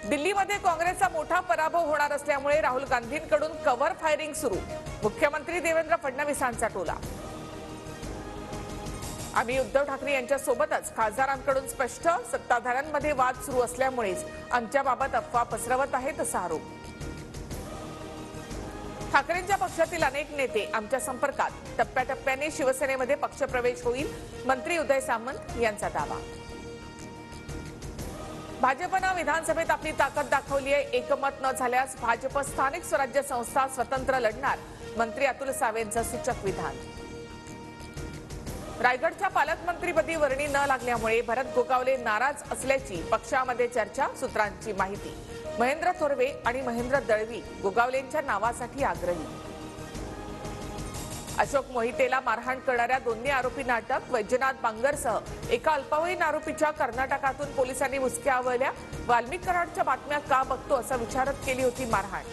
दिल्लीमध्ये काँग्रेसचा मोठा पराभव होणार असल्यामुळे राहुल गांधींकडून कव्हर फायरिंग सुरू. मुख्यमंत्री देवेंद्र फडणवीसांचा टोला. आम्ही उद्धव ठाकरे यांच्या सोबतच खासदारांकडून स्पष्ट, सत्ताधाऱ्यांमध्ये वाद सुरू असल्यामुळेच आमच्याबाबत अफवा पसरवत आहेत असा आरोप. ठाकरेंच्या पक्षातील अनेक नेते आमच्या संपर्कात, टप्प्याटप्प्याने शिवसेनेमध्ये पक्षप्रवेश होईल, मंत्री उदय सामंत यांचा दावा. भाजपनं विधानसभेत आपली ताकद दाखवली आहे. एकमत न झाल्यास भाजप स्थानिक स्वराज्य संस्था स्वतंत्र लढणार, मंत्री अतुल सावेंचं सूचक विधान. रायगडच्या पालकमंत्रीपदी वर्णी न लागल्यामुळे भरत गोगावले नाराज असल्याची पक्षामध्ये चर्चा, सूत्रांची माहिती. महेंद्र थोरवे आणि महेंद्र दळवी गोगावलेंच्या नावासाठी आग्रही. अशोक मोहितेला मारहाण करणाऱ्या दोन्ही आरोपींना अटक. वैजनाथ बांगरसह एका अल्पवयीन आरोपीच्या कर्नाटकातून पोलिसांनी मुसक्या आवळल्या. वाल्मिक कराडच्या बातम्या का बघतो असं विचारत केली होती मारहाण.